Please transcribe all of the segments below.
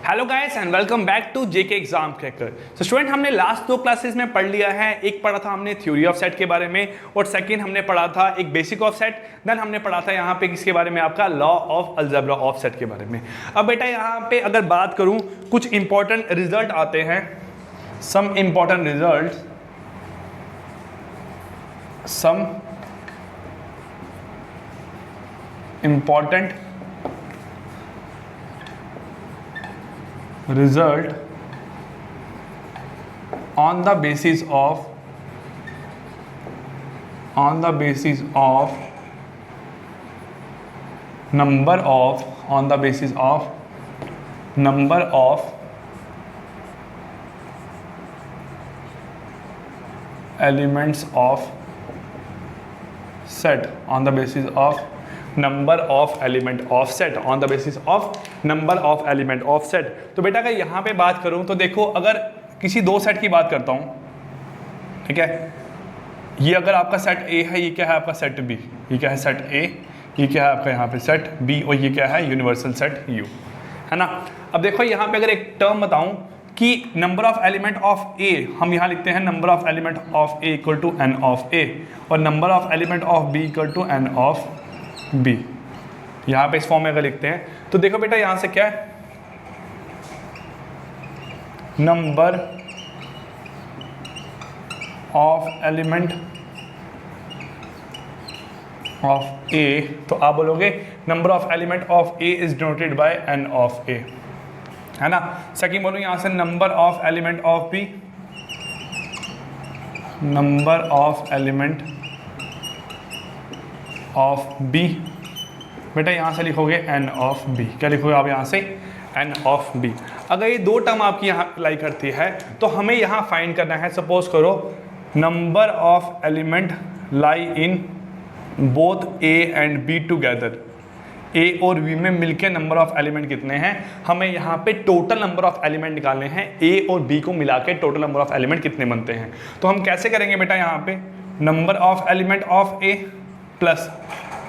Hello guys and welcome back to JK exam cracker. तो student, हमने last 2 classes में पढ़ लिया है। एक पढ़ा था हमने थ्योरी ऑफ सेट के बारे में और सेकंड हमने पढ़ा था एक बेसिक ऑफ सेट। देन हमने पढ़ा था यहाँ पे किसके बारे में, आपका law of algebra of set के बारे में। अब बेटा यहाँ पे अगर बात करूँ, कुछ इंपॉर्टेंट रिजल्ट आते हैं, some important result, some important result on the basis of number of elements of set on the basis of number of element of set on the basis of number of element of set। तो बेटा अगर यहाँ पे बात करूँ तो देखो, अगर किसी दो सेट की बात करता हूँ, ठीक है, ये अगर आपका सेट ए है, ये क्या है आपका सेट बी, ये क्या है सेट ए, ये क्या है आपका यहाँ पे सेट बी, और ये क्या है यूनिवर्सल सेट यू, है ना। अब देखो यहाँ पे अगर एक टर्म बताऊँ कि number of element of A, हम यहाँ लिखते हैं number of element of A equal to N of A, और number of element of B equal to N of B. यहाँ पे इस फॉर्म में अगर लिखते हैं तो देखो बेटा यहाँ से क्या है, number of element of A, तो आप बोलोगे number of element of A is denoted by N of A, है ना। सेकंड बोलो यहाँ से number of element of B, number of element of B, बेटा यहाँ से लिखोगे एन ऑफ बी। क्या लिखोगे आप यहाँ से, एन ऑफ बी। अगर ये दो टर्म आपकी यहाँ अप्लाई करती है तो हमें यहाँ फाइंड करना है, सपोज करो number of element lie in both A and B together, A और बी में मिलके नंबर ऑफ एलिमेंट कितने हैं, हमें यहाँ पे टोटल नंबर ऑफ एलिमेंट निकालने हैं, ए और बी को मिला के टोटल नंबर ऑफ एलिमेंट कितने बनते हैं। तो हम कैसे करेंगे बेटा, यहाँ पे number of element of A plus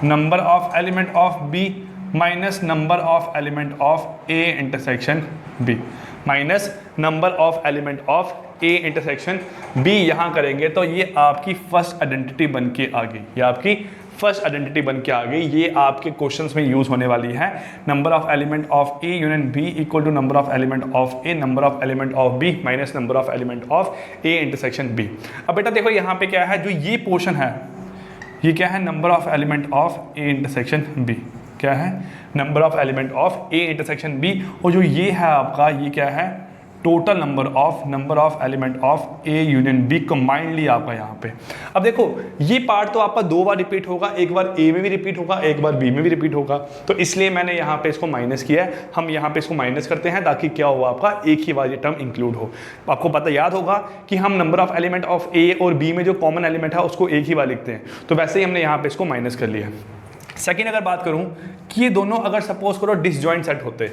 number of element of B minus number of element of A intersection B, minus number of element of A intersection B. यहाँ करेंगे तो ये आपकी फर्स्ट आइडेंटिटी बन के आ गई, ये आपकी फर्स्ट आइडेंटिटी बन के आ गई। ये आपके क्वेश्चंस में यूज होने वाली है। Number of element of A union B equal to number of element of A, number of element of B minus number of element of A intersection B. अब बेटा देखो यहाँ पे क्या है, जो ये पोर्शन है ये क्या है, number of element of A intersection B, क्या है number of element of A intersection B, और जो ये है आपका ये क्या है, total number of element of A union B combinedly आपका यहाँ पे। अब देखो ये पार्ट तो आपका 2 बार रिपीट होगा, एक बार ए में भी रिपीट होगा, एक बार बी में भी रिपीट होगा, तो इसलिए मैंने यहाँ पे इसको माइनस किया है। हम यहाँ पे इसको माइनस करते हैं ताकि क्या हो, आपका एक ही बार ये टर्म इंक्लूड हो। आपको पता याद होगा कि हम number of element of A और बी में जो कॉमन एलिमेंट है उसको एक ही बार लिखते हैं, तो वैसे ही हमने यहाँ पे इसको माइनस कर लिया। सेकेंड अगर बात करूँ कि ये दोनों अगर सपोज करो डिसजॉइंट सेट होते,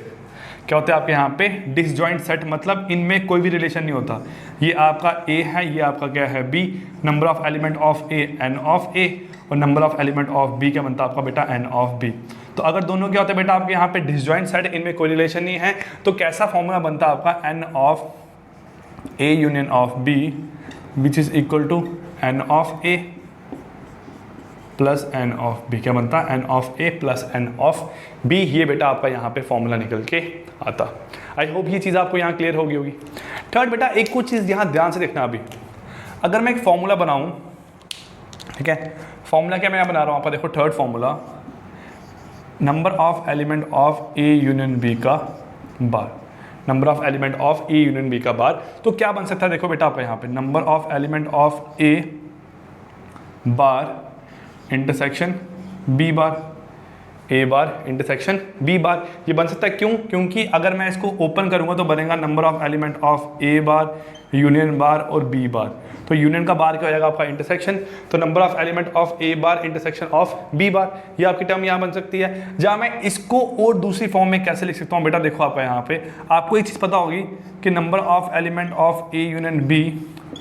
क्या होता है आपके यहाँ पे डिसजॉइंट सेट, मतलब इनमें कोई भी रिलेशन नहीं होता। ये आपका ए है, ये आपका क्या है B, number of element of A N of A, और number of element of B क्या बनता है आपका बेटा एन ऑफ बी। तो अगर दोनों क्या होते हैं बेटा आपके यहाँ पे डिसजॉइंट सेट, इनमें कोई रिलेशन नहीं है, तो कैसा फॉर्मूला बनता है आपका N of A union of B which is equal to N of A plus N of B. क्या बनता है N of A plus N of B. ये बेटा आपका यहाँ पे फॉर्मूला निकल के आता। आई होप ये चीज़ आपको यहाँ क्लियर होगी। थर्ड बेटा एक कुछ चीज़ यहाँ ध्यान से देखना, अभी अगर मैं एक फॉर्मूला बनाऊँ, ठीक है, फॉर्मूला क्या मैं बना रहा हूँ आपका, देखो third formula number of element of A union B का bar, number of element of A union B का बार। तो क्या बन सकता है, देखो बेटा आपका यहाँ पे number of element of A bar intersection B bar, A bar intersection B bar. ये बन सकता है, क्यों, क्योंकि अगर मैं इसको ओपन करूंगा तो बनेगा number of element of A bar union bar और बी बार। तो यूनियन का बार क्या हो जाएगा आपका इंटरसेक्शन, तो number of element of A bar intersection of B bar. ये आपकी टर्म यहाँ बन सकती है। जहाँ मैं इसको और दूसरी फॉर्म में कैसे लिख सकता हूँ बेटा, देखो आपका यहाँ पे आपको एक चीज़ पता होगी कि number of element of A union B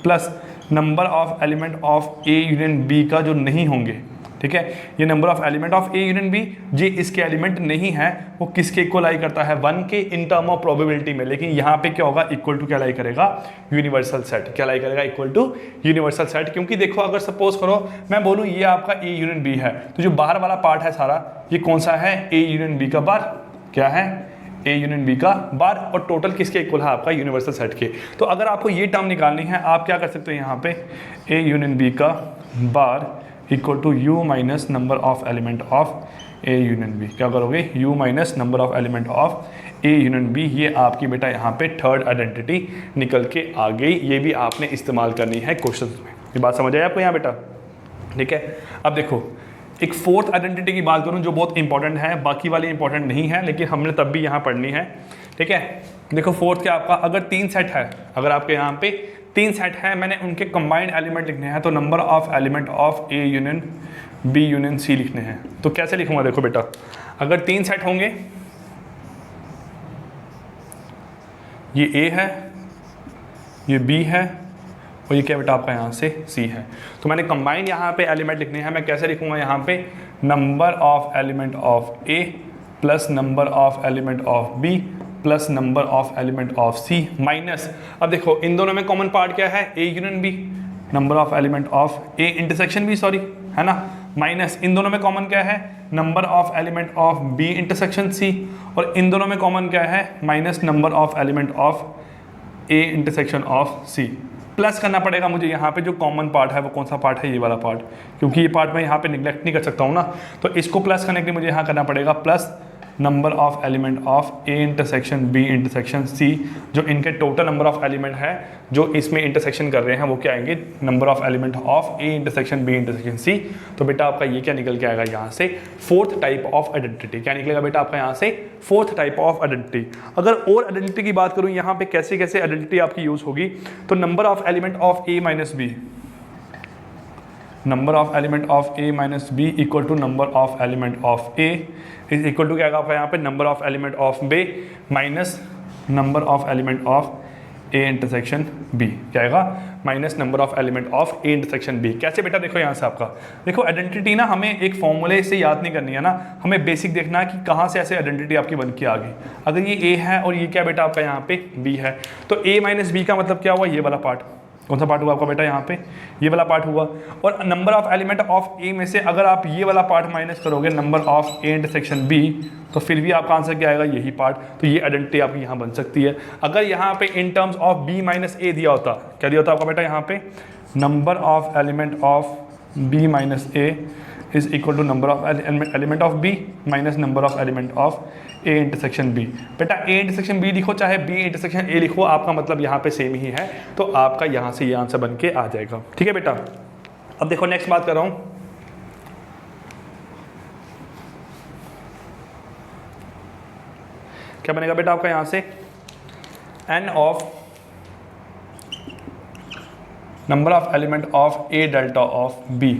plus number of element of A union B का जो नहीं होंगे, ठीक है। ये number of element of A union B, जी इसके एलिमेंट नहीं है, वो किसके इक्वल लाई करता है 1 के इन टर्म ऑफ प्रोबेबिलिटी में, लेकिन यहाँ पे क्या होगा इक्वल टू क्या लाई करेगा यूनिवर्सल सेट, क्या लाई करेगा इक्वल टू यूनिवर्सल सेट। क्योंकि देखो अगर सपोज करो मैं बोलूँ ये आपका ए यूनियन बी है, तो जो बाहर वाला पार्ट है सारा ये कौन सा है ए यूनियन बी का बार, क्या है ए यूनियन बी का बार, और टोटल किसके इक्वल है आपका यूनिवर्सल सेट के। तो अगर आपको ये टर्म निकालनी है आप क्या कर सकते हो यहाँ पे ए यूनियन बी का bar equal to U minus number of element of A union B, क्या करोगे U minus number of element of A union B. ये आपकी बेटा यहाँ पे थर्ड आइडेंटिटी निकल के आ गई, ये भी आपने इस्तेमाल करनी है क्वेश्चन में। ये बात समझ आए आपको यहाँ बेटा, ठीक है। अब देखो एक फोर्थ आइडेंटिटी की बात करूं जो बहुत इंपॉर्टेंट है, बाकी वाली इंपॉर्टेंट नहीं है लेकिन हमने तब भी यहाँ पढ़नी है, ठीक है। देखो फोर्थ क्या आपका अगर 3 सेट है, अगर आपके यहाँ पे 3 सेट है, मैंने उनके कंबाइंड एलिमेंट लिखने हैं, तो number of element of A union B union C लिखने हैं। तो कैसे लिखूंगा देखो बेटा, अगर 3 सेट होंगे, ये ए है, ये बी है और ये क्या बेटा आपका यहाँ से सी है, तो मैंने कंबाइंड यहाँ पे एलिमेंट लिखने हैं। मैं कैसे लिखूंगा यहाँ पे number of element of A plus number of element of B plus number of element of C minus, अब देखो इन दोनों में कॉमन पार्ट क्या है A union B, number of element of A intersection B, sorry है ना, minus इन दोनों में कॉमन क्या है number of element of B intersection C, और इन दोनों में कॉमन क्या है minus number of element of A intersection of C. Plus करना पड़ेगा मुझे यहाँ पे जो कॉमन पार्ट है वो कौन सा पार्ट है ये वाला पार्ट, क्योंकि ये पार्ट मैं यहाँ पे निगलेक्ट नहीं कर सकता हूँ ना, तो इसको प्लस करने के लिए मुझे यहाँ करना पड़ेगा plus number of element of A intersection B intersection C, जो इनके टोटल नंबर ऑफ एलिमेंट है जो इसमें इंटरसेक्शन कर रहे हैं वो क्या आएंगे number of element of A intersection B intersection C. तो बेटा आपका ये क्या निकल के आएगा यहाँ से फोर्थ टाइप ऑफ आइडेंटिटी, क्या निकलेगा बेटा आपका यहाँ से फोर्थ टाइप ऑफ आइडेंटिटी। अगर और आइडेंटिटी की बात करूँ यहाँ पे कैसे कैसे आइडेंटिटी आपकी यूज होगी, तो number of element of A minus B, number of element of A minus B equal to number of element of A is equal to क्या आएगा आपका यहाँ पे number of element of B minus number of element of A intersection B, क्या आएगा minus number of element of A intersection B. कैसे बेटा देखो यहाँ से आपका देखो आइडेंटिटी ना हमें एक फॉर्मूले से याद नहीं करनी है ना, हमें बेसिक देखना है कि कहाँ से ऐसे आइडेंटिटी आपकी बन के आ गई। अगर ये ए है और ये क्या बेटा आपका यहाँ पे बी है, तो ए माइनस बी का मतलब क्या हुआ ये वाला पार्ट, कौन सा पार्ट हुआ आपका बेटा यहाँ पे ये वाला पार्ट हुआ, और number of element of A में से अगर आप ये वाला पार्ट माइनस करोगे number of A intersection B, तो फिर भी आपका आंसर क्या आएगा यही पार्ट। तो ये आइडेंटिटी आपकी यहाँ बन सकती है। अगर यहाँ पे in terms of B minus A दिया होता, क्या दिया होता आपका बेटा यहाँ पे number of element of B minus A is equal to number of element of B minus number of element of A intersection B. बेटा ए इंटरसेक्शन बी लिखो चाहे बी इंटरसेक्शन ए लिखो, आपका मतलब यहाँ पे सेम ही है, तो आपका यहाँ से ये आंसर बन के आ जाएगा, ठीक है बेटा। अब देखो नेक्स्ट बात कर रहा हूँ, क्या बनेगा बेटा आपका यहाँ से n of number of element of A delta of B,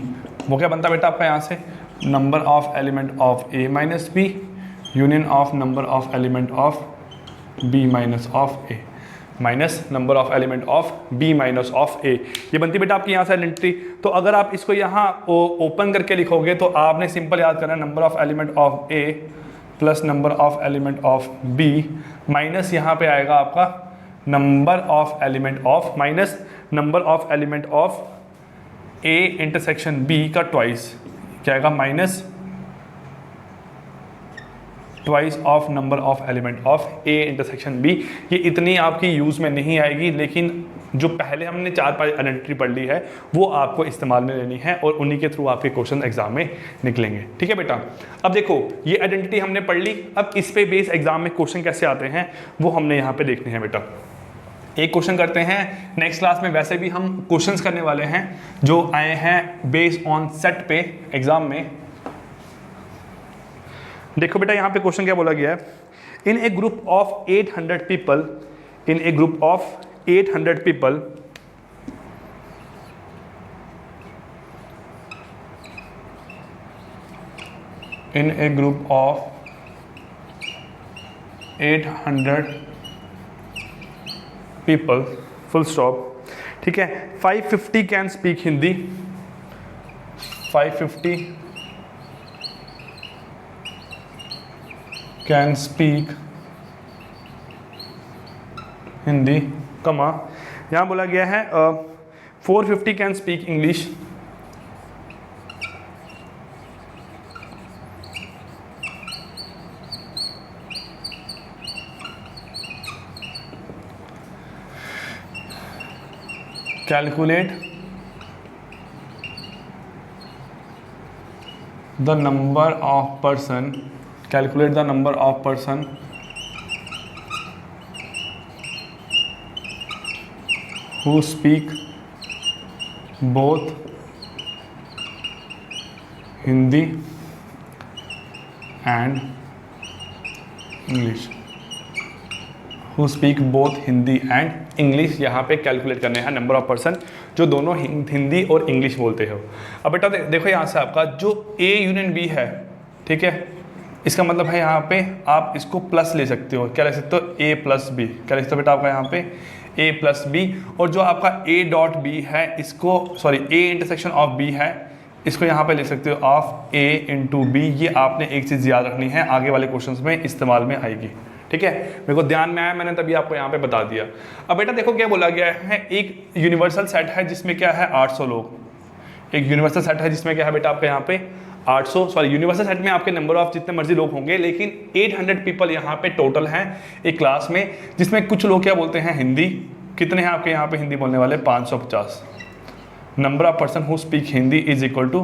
वो क्या बनता है बेटा आपका यहाँ से number of element of A minus B union of number of element of B minus of A minus number of element of B minus of A, ये बनती बेटा आपकी यहाँ से आइडेंटिटी। तो अगर आप इसको यहाँ ओपन करके लिखोगे तो आपने सिंपल याद करना number of element of A plus number of element of B minus यहाँ पे आएगा आपका number of element of minus number of element of A intersection B का ट्वाइस, क्या आएगा minus twice of number of element of A intersection B. ये इतनी आपकी यूज़ में नहीं आएगी, लेकिन जो पहले हमने 4-5 आइडेंटिटी पढ़ ली है वो आपको इस्तेमाल में लेनी है और उन्हीं के थ्रू आपके क्वेश्चन एग्जाम में निकलेंगे, ठीक है बेटा। अब देखो ये आइडेंटिटी हमने पढ़ ली, अब इस पे बेस एग्जाम में क्वेश्चन कैसे आते हैं वो हमने यहाँ पे देखने हैं बेटा। एक क्वेश्चन करते हैं नेक्स्ट क्लास में, वैसे भी हम क्वेश्चंस करने वाले हैं जो आए हैं बेस्ड ऑन सेट पे एग्जाम में। देखो बेटा यहाँ पे क्वेश्चन क्या बोला गया है, in a group of 800 people, in a group of 800 people in a group of 800 people full stop, ठीक है। 550 can speak Hindi, 550 can speak Hindi, कमा यहाँ बोला गया है 450 can speak English, calculate the number of person, calculate the number of person who speak both Hindi and English, who speak both Hindi and English. यहाँ पे calculate करने हैं नंबर ऑफ पर्सन जो दोनों हिंदी और इंग्लिश बोलते हो। अब बेटा देखो यहाँ से आपका जो ए यूनियन बी है, ठीक है, इसका मतलब है यहाँ पे आप इसको प्लस ले सकते हो, क्या ले सकते हो, ए प्लस बी, क्या ले सकते हो बेटा आपका यहाँ पे ए प्लस बी। और जो आपका ए डॉट बी है इसको, sorry A intersection of B है, इसको यहाँ पे ले सकते हो ऑफ ए इंटू बी। ये आपने एक चीज़ याद रखनी है, आगे वाले क्वेश्चंस में इस्तेमाल में आएगी, ठीक है। मेरे को ध्यान में आया, मैंने तभी आपको यहाँ पे बता दिया। अब बेटा देखो क्या बोला गया है, एक यूनिवर्सल सेट है जिसमें क्या है 800 लोग, एक यूनिवर्सल सेट है जिसमें क्या है बेटा आपका यहाँ पे 800, सॉरी यूनिवर्सल सेट में आपके नंबर ऑफ जितने मर्जी लोग होंगे, लेकिन 800 पीपल यहाँ पे टोटल हैं एक क्लास में, जिसमें कुछ लोग क्या बोलते हैं हिंदी। कितने हैं आपके यहाँ पे हिंदी बोलने वाले, 550। Number of person who speak Hindi is equal to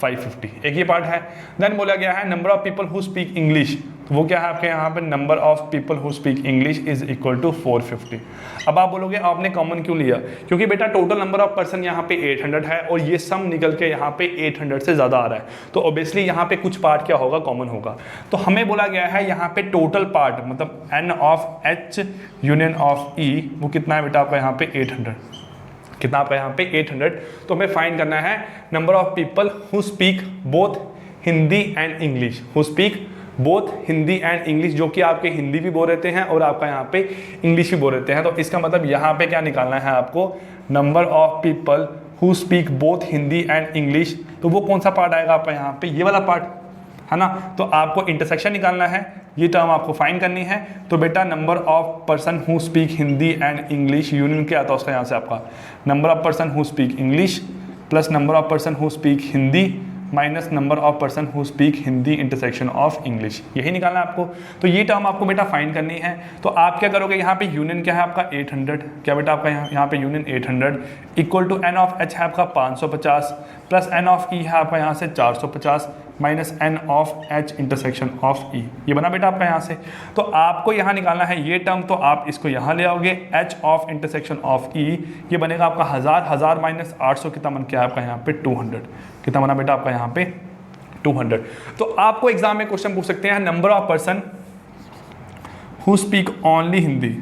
550, एक ये पार्ट है। देन बोला गया है number of people who speak English, तो वो क्या है आपके यहाँ पे number of people who speak English is equal to 450। अब आप बोलोगे आपने कॉमन क्यों लिया, क्योंकि बेटा टोटल नंबर ऑफ पर्सन यहाँ पे 800 है और ये सम निकल के यहाँ पे 800 से ज़्यादा आ रहा है, तो ऑब्वियसली यहाँ पे कुछ पार्ट क्या होगा, कॉमन होगा। तो हमें बोला गया है यहाँ पे टोटल पार्ट मतलब n of H union of E, वो कितना है बेटा आपका यहाँ पे 800, कितना आपका यहाँ पे 800। तो हमें फाइंड करना है number of people who speak both Hindi and English, who speak both Hindi and English, जो कि आपके हिंदी भी बोल रहते हैं और आपका यहाँ पे इंग्लिश भी बोल रहते हैं। तो इसका मतलब यहाँ पे क्या निकालना है आपको, number of people who speak both Hindi and English. तो वो कौन सा पार्ट आएगा आपका यहाँ पे, ये वाला पार्ट है ना। तो आपको इंटरसेक्शन निकालना है, ये टर्म आपको फाइंड करनी है। तो बेटा number of person who speak Hindi and English union क्या आता है उसका, यहाँ से आपका number of person who speak English plus number of person who speak Hindi minus number of person who speak Hindi intersection of English, यही निकालना है आपको। तो ये टर्म आपको बेटा फाइंड करनी है। तो आप क्या करोगे, यहाँ पे यूनियन क्या है आपका 800, क्या बेटा आपका यहाँ पे union 800 equal to N of H है आपका 550 प्लस एन ऑफ ई है आपका यहाँ से 450 minus N of H intersection of E, ये बना बेटा आपका यहाँ से। तो आपको यहाँ निकालना है ये टर्म, तो आप इसको यहाँ ले आओगे, H of intersection of E ये बनेगा आपका 1000 माइनस 800 कितना बन के आपका यहाँ पे 200, कितना बना बेटा आपका यहाँ पे 200। तो आपको एग्जाम में क्वेश्चन पूछ सकते हैं number of person who speak only Hindi,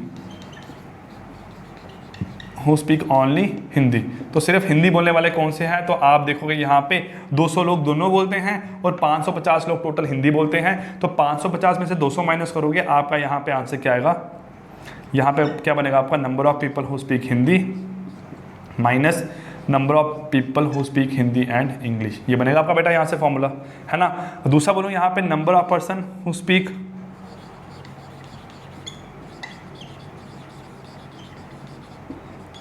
who speak only हिंदी, तो सिर्फ हिंदी बोलने वाले कौन से हैं। तो आप देखोगे यहाँ पे 200 लोग दोनों बोलते हैं और 550 लोग टोटल हिंदी बोलते हैं। तो 550 में से 200 माइनस करोगे, आपका यहाँ पे आंसर क्या आएगा, यहाँ पे क्या बनेगा आपका number of people who speak Hindi minus number of people who speak Hindi and English, ये बनेगा आपका बेटा यहाँ से फॉर्मूला, है ना। दूसरा बोलूँ यहाँ पे number of person who speak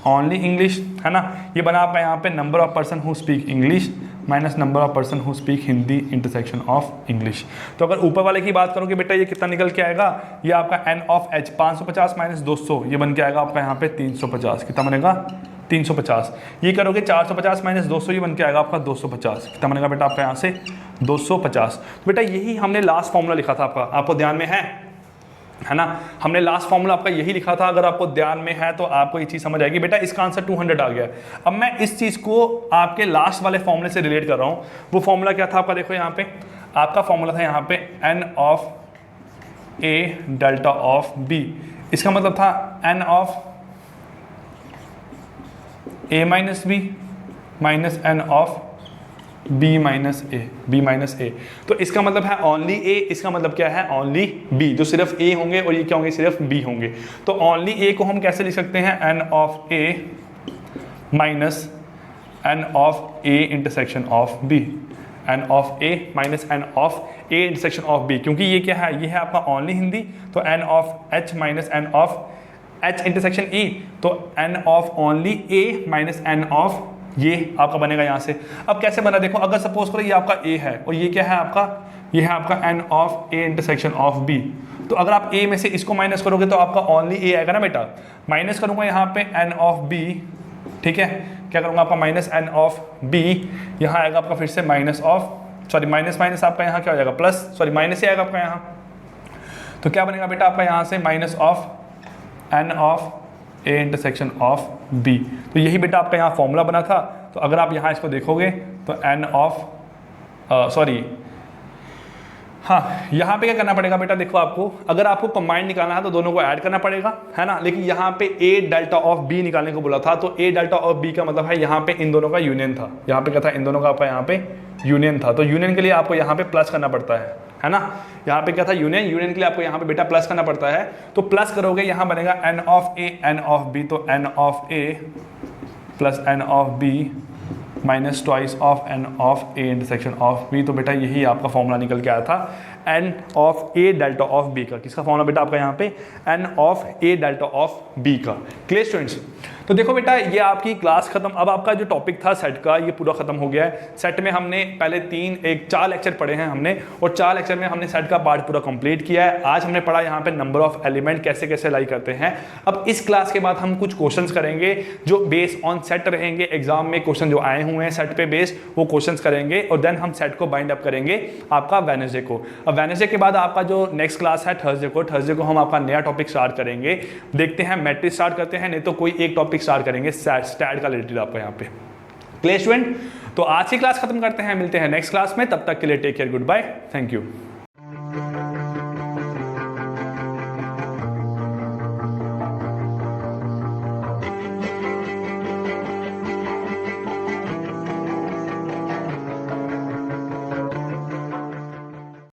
only English, है ना, ये बना आपका यहाँ पे number of person who speak English minus number of person who speak Hindi intersection of English. तो अगर ऊपर वाले की बात करोगे बेटा, ये कितना निकल के आएगा, ये आपका एन ऑफ एच 550 माइनस 200 ये बन के आएगा आपका यहाँ पे 350, कितना बनेगा 350। ये करोगे 450 माइनस 200 ये बन के आएगा आपका 250, कितना बनेगा बेटा आपका यहाँ से 250। तो बेटा यही हमने लास्ट फॉर्मूला लिखा था आपका, आपको ध्यान में है ना, हमने लास्ट फॉर्मूला आपका यही लिखा था। अगर आपको ध्यान में है तो आपको ये चीज़ समझ आएगी। बेटा इसका आंसर 200 आ गया। अब मैं इस चीज़ को आपके लास्ट वाले फॉर्मूले से रिलेट कर रहा हूँ। वो फॉर्मूला क्या था आपका, देखो यहाँ पे आपका फॉर्मूला था यहाँ पे n of A delta of B, इसका मतलब था n of A minus B minus N of B minus A. तो इसका मतलब है ओनली ए, इसका मतलब क्या है ओनली बी, जो सिर्फ ए होंगे और ये क्या होंगे सिर्फ बी होंगे। तो ओनली ए को हम कैसे लिख सकते हैं, N of A minus N of A intersection of B, N of A minus N of A intersection of B, क्योंकि ये क्या है, ये है आपका ओनली हिंदी, तो n of H minus N of H intersection E, तो n of only A minus N of ये आपका बनेगा यहाँ से। अब कैसे बना देखो, अगर सपोज करो ये आपका ए है और ये क्या है आपका, ये है आपका N of A intersection of B, तो अगर आप ए में से इसको माइनस करोगे तो आपका ओनली ए आएगा ना बेटा। माइनस करूँगा यहाँ पे एन ऑफ बी, ठीक है, क्या करूँगा आपका माइनस एन ऑफ बी, यहाँ आएगा आपका फिर से minus of, sorry minus minus आपका यहाँ क्या हो जाएगा प्लस, सॉरी माइनस ही आएगा आपका यहाँ, तो क्या बनेगा बेटा आपका यहाँ से minus of N of A intersection of B. तो यही बेटा आपका यहाँ फॉर्मूला बना था। तो अगर आप यहाँ इसको देखोगे तो एन ऑफ सॉरी हाँ, यहाँ पे क्या करना पड़ेगा बेटा, देखो आपको अगर आपको कंबाइंड निकालना है तो दोनों को ऐड करना पड़ेगा, है ना, लेकिन यहाँ पे ए डेल्टा ऑफ बी निकालने को बोला था, तो ए डेल्टा ऑफ बी का मतलब है यहाँ पे इन दोनों का यूनियन था, यहाँ पे क्या था, इन दोनों का आपका यहाँ पे यूनियन था, तो यूनियन के लिए आपको यहाँ पे प्लस करना पड़ता है ना, यहाँ पे क्या था यूनियन, यूनियन के लिए आपको यहाँ पे बेटा प्लस करना पड़ता है, तो प्लस करोगे यहाँ बनेगा n of A N of B, तो n of A plus N of B minus twice of N of A intersection of B. तो बेटा यही आपका फॉर्मूला निकल के आया था n of A delta of B का। किसका फॉर्मूला बेटा आपका यहाँ पे, n of A delta of B का। क्लियर स्टूडेंट्स, तो देखो बेटा ये आपकी क्लास खत्म। अब आपका जो टॉपिक था सेट का ये पूरा खत्म हो गया है। सेट में हमने पहले 4 लेक्चर पढ़े हैं हमने, और 4 लेक्चर में हमने सेट का पार्ट पूरा कंप्लीट किया है। आज हमने पढ़ा यहाँ पे नंबर ऑफ एलिमेंट कैसे कैसे लाई करते हैं। अब इस क्लास के बाद हम कुछ क्वेश्चंस करेंगे जो बेस्ड ऑन सेट रहेंगे, एग्जाम में क्वेश्चन जो आए हुए हैं सेट पे बेस्ड वो क्वेश्चंस करेंगे, और देन हम सेट को बाइंड अप करेंगे आपका वेडनेसडे को। अब वेडनेसडे के बाद आपका जो नेक्स्ट क्लास है थर्सडे को हम आपका नया टॉपिक स्टार्ट करेंगे। देखते हैं मैट्रिक्स स्टार्ट करते हैं, नहीं तो कोई एक टॉपिक स्टार्ट करेंगे स्टैट का रिलेटेड आपका यहाँ पे। क्लियर स्टूडेंट, तो आज की क्लास खत्म करते हैं, मिलते हैं नेक्स्ट क्लास में, तब तक के लिए take care, goodbye, thank you.